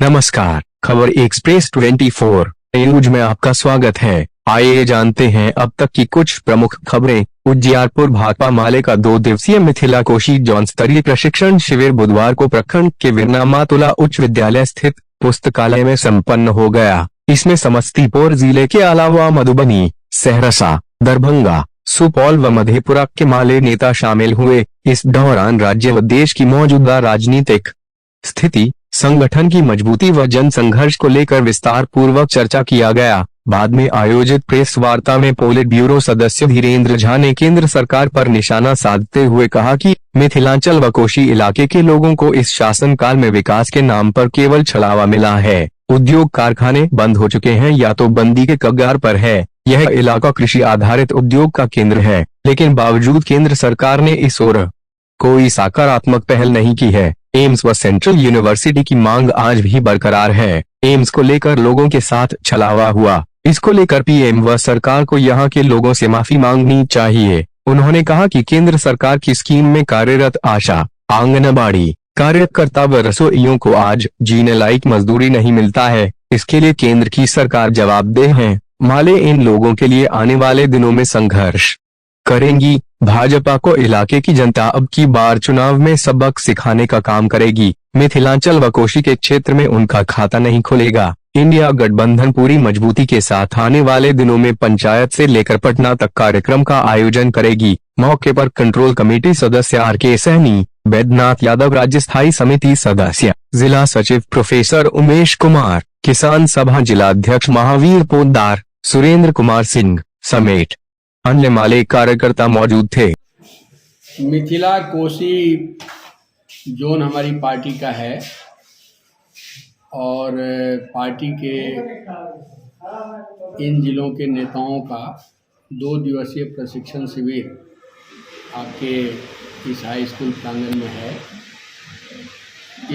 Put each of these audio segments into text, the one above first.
नमस्कार, खबर express 24 news में आपका स्वागत है। आइए जानते हैं अब तक की कुछ प्रमुख खबरें। उजियारपुर भाकपा माले का 2 दिवसीय मिथिला कोशी जोन स्तरीय प्रशिक्षण शिविर बुधवार को प्रखंड के वीरनामातुला उच्च विद्यालय स्थित पुस्तकालय में संपन्न हो गया। इसमें समस्तीपुर जिले के अलावा मधुबनी, सहरसा, दरभंगा, सुपौल व मधेपुरा के माले नेता शामिल हुए। इस दौरान राज्य व देश की मौजूदा राजनीतिक स्थिति, संगठन की मजबूती व जन संघर्ष को लेकर विस्तार पूर्वक चर्चा किया गया। बाद में आयोजित प्रेस वार्ता में पोलिट ब्यूरो सदस्य धीरेन्द्र झा ने केंद्र सरकार पर निशाना साधते हुए कहा कि मिथिलांचल व कोशी इलाके के लोगों को इस शासनकाल में विकास के नाम पर केवल छलावा मिला है। उद्योग कारखाने बंद हो चुके हैं या तो बंदी के कगार पर है। यह इलाका कृषि आधारित उद्योग का केंद्र है, लेकिन बावजूद केंद्र सरकार ने इस ओर कोई सकारात्मक पहल नहीं की है। एम्स व सेंट्रल यूनिवर्सिटी की मांग आज भी बरकरार है। एम्स को लेकर लोगों के साथ छलावा हुआ। इसको लेकर पीएम व सरकार को यहां के लोगों से माफी मांगनी चाहिए। उन्होंने कहा कि केंद्र सरकार की स्कीम में कार्यरत आशा, आंगनबाड़ी कार्यकर्ता व रसोइयों को आज जीने लायक मजदूरी नहीं मिलता है। इसके लिए केंद्र की सरकार जवाबदेह है। माले इन लोगों के लिए आने वाले दिनों में संघर्ष करेंगी। भाजपा को इलाके की जनता अब की बार चुनाव में सबक सिखाने का काम करेगी। मिथिलांचल व कोशी के क्षेत्र में उनका खाता नहीं खुलेगा। इंडिया गठबंधन पूरी मजबूती के साथ आने वाले दिनों में पंचायत से लेकर पटना तक कार्यक्रम का आयोजन करेगी। मौके पर कंट्रोल कमेटी सदस्य आर.के. सैनी, बैद्यनाथ यादव, राज्य स्थायी समिति सदस्य, जिला सचिव प्रोफेसर उमेश कुमार, किसान सभा जिलाध्यक्ष महावीर पोद्दार, सुरेंद्र कुमार सिंह समेत अन्य माले कार्यकर्ता मौजूद थे। मिथिला कोशी जोन हमारी पार्टी का है और पार्टी के इन जिलों के नेताओं का 2 दिवसीय प्रशिक्षण शिविर आपके इस हाई स्कूल प्रांगण में है।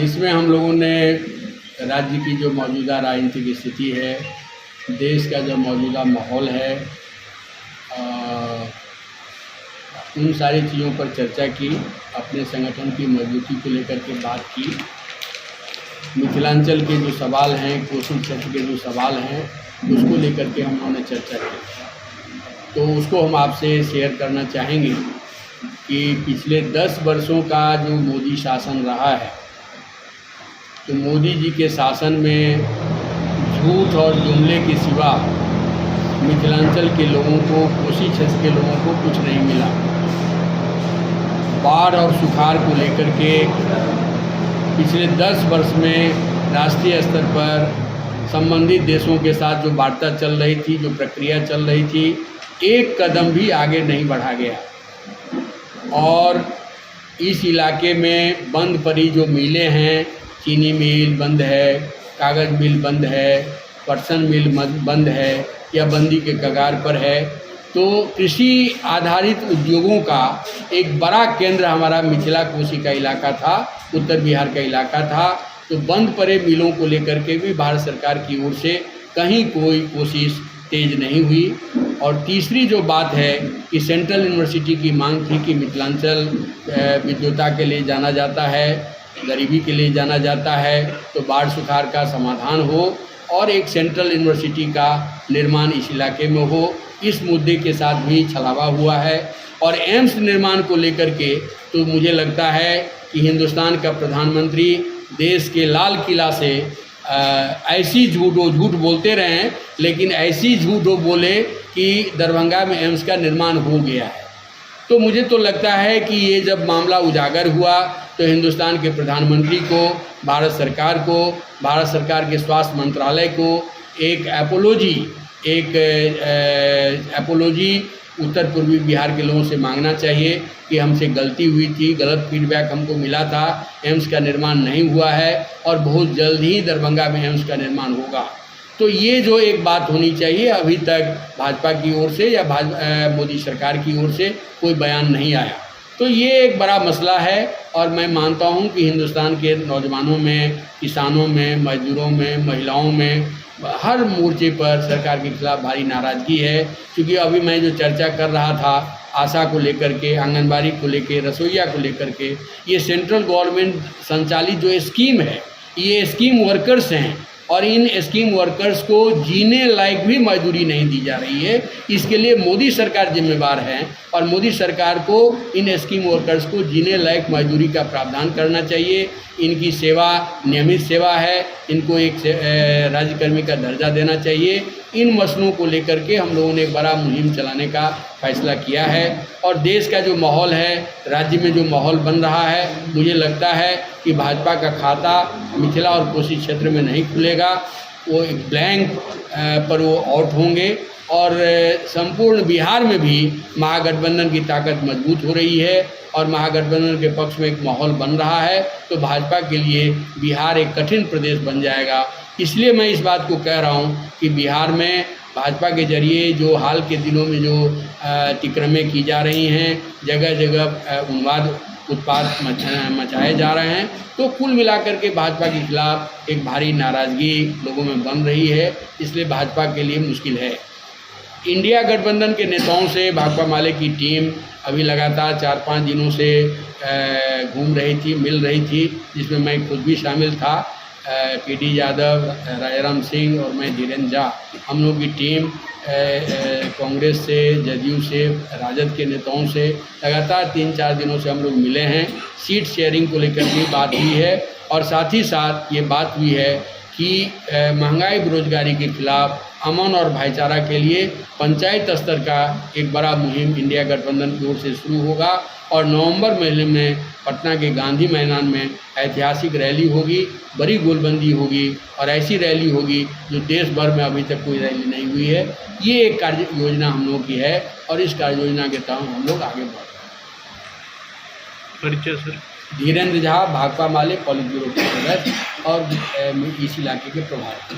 इसमें हम लोगों ने राज्य की जो मौजूदा राजनीतिक स्थिति है, देश का जो मौजूदा माहौल है, उन सारी चीज़ों पर चर्चा की। अपने संगठन की मजबूती को लेकर के बात की। मिथिलांचल के जो सवाल हैं, कोशी क्षेत्र के जो सवाल हैं, उसको लेकर के हम लोगों ने चर्चा की। तो उसको हम आपसे शेयर करना चाहेंगे कि पिछले 10 वर्षों का जो मोदी शासन रहा है, तो मोदी जी के शासन में झूठ और जुमले के सिवा मिथिलांचल के लोगों को, कोशी क्षेत्र के लोगों को कुछ नहीं मिला। बाढ़ और सुखाड़ को लेकर के पिछले 10 वर्ष में राष्ट्रीय स्तर पर संबंधित देशों के साथ जो वार्ता चल रही थी, जो प्रक्रिया चल रही थी, एक कदम भी आगे नहीं बढ़ा गया। और इस इलाके में बंद पड़ी जो मिलें हैं, चीनी मिल बंद है, कागज़ मिल बंद है, पटसन मिल बंद है या बंदी के कगार पर है। तो कृषि आधारित उद्योगों का एक बड़ा केंद्र हमारा मिथिला कोशी का इलाका था, उत्तर बिहार का इलाका था। तो बंद पड़े मिलों को लेकर के भी भारत सरकार की ओर से कहीं कोई कोशिश तेज नहीं हुई। और तीसरी जो बात है कि सेंट्रल यूनिवर्सिटी की मांग थी कि मिथिलांचल विद्युता के लिए जाना जाता है, गरीबी के लिए जाना जाता है, तो बाढ़ सुखाड़ का समाधान हो और एक सेंट्रल यूनिवर्सिटी का निर्माण इस इलाके में हो। इस मुद्दे के साथ भी छलावा हुआ है। और एम्स निर्माण को लेकर के तो मुझे लगता है कि हिंदुस्तान का प्रधानमंत्री देश के लाल किला से ऐसी झूठ बोलते रहे, लेकिन ऐसी झूठ बोले कि दरभंगा में एम्स का निर्माण हो गया है। तो मुझे तो लगता है कि ये जब मामला उजागर हुआ तो हिंदुस्तान के प्रधानमंत्री को, भारत सरकार को, भारत सरकार के स्वास्थ्य मंत्रालय को एक एपोलॉजी उत्तर पूर्वी बिहार के लोगों से मांगना चाहिए कि हमसे गलती हुई थी, गलत फीडबैक हमको मिला था, एम्स का निर्माण नहीं हुआ है और बहुत जल्द ही दरभंगा में एम्स का निर्माण होगा। तो ये जो एक बात होनी चाहिए, अभी तक भाजपा की ओर से या मोदी सरकार की ओर से कोई बयान नहीं आया। तो ये एक बड़ा मसला है और मैं मानता हूँ कि हिंदुस्तान के नौजवानों में, किसानों में, मजदूरों में, महिलाओं में, हर मोर्चे पर सरकार के खिलाफ भारी नाराज़गी है। क्योंकि अभी मैं जो चर्चा कर रहा था आशा को लेकर के, आंगनबाड़ी को लेकर, रसोइया को लेकर के, ये सेंट्रल गवर्नमेंट संचालित जो स्कीम है, ये स्कीम वर्कर्स हैं और इन स्कीम वर्कर्स को जीने लायक भी मजदूरी नहीं दी जा रही है। इसके लिए मोदी सरकार जिम्मेवार है और मोदी सरकार को इन स्कीम वर्कर्स को जीने लायक मजदूरी का प्रावधान करना चाहिए। इनकी सेवा नियमित सेवा है, इनको एक राज्यकर्मी का दर्जा देना चाहिए। इन मसलों को लेकर के हम लोगों ने एक बड़ा मुहिम चलाने का फैसला किया है और देश का जो माहौल है, राज्य में जो माहौल बन रहा है, मुझे लगता है कि भाजपा का खाता मिथिला और कोसी क्षेत्र में नहीं खुलेगा। वो एक ब्लैंक पर वो आउट होंगे और संपूर्ण बिहार में भी महागठबंधन की ताकत मजबूत हो रही है और महागठबंधन के पक्ष में एक माहौल बन रहा है। तो भाजपा के लिए बिहार एक कठिन प्रदेश बन जाएगा। इसलिए मैं इस बात को कह रहा हूँ कि बिहार में भाजपा के जरिए जो हाल के दिनों में जो अतिक्रमणें की जा रही हैं, जगह जगह उन्माद उत्पाद मचाए जा रहे हैं, तो कुल मिलाकर के भाजपा के खिलाफ एक भारी नाराज़गी लोगों में बन रही है। इसलिए भाजपा के लिए मुश्किल है। इंडिया गठबंधन के नेताओं से भाकपा माले की टीम अभी लगातार 4-5 दिनों से घूम रही थी, मिल रही थी, जिसमें मैं खुद भी शामिल था। PD यादव, राजाराम सिंह और मैं धीरेन्द्र झा, हम लोग की टीम कांग्रेस से, जदयू से, राजद के नेताओं से लगातार 3-4 दिनों से हम लोग मिले हैं। सीट शेयरिंग को लेकर भी बात हुई है और साथ ही साथ ये बात हुई है कि महंगाई बेरोजगारी के खिलाफ अमन और भाईचारा के लिए पंचायत स्तर का एक बड़ा मुहिम इंडिया गठबंधन की ओर से शुरू होगा और नवंबर महीने में पटना के गांधी मैदान में ऐतिहासिक रैली होगी, बड़ी गोलबंदी होगी और ऐसी रैली होगी जो देश भर में अभी तक कोई रैली नहीं हुई है। ये एक कार्य योजना हम लोगों की है और इस कार्य योजना के तहत हम लोग आगे बढ़ रहे हैं। परिचय सर? धीरेन्द्र झा, भाकपा माले पॉलिट ब्यूरो के सदस्य और इस इलाके के प्रभारी।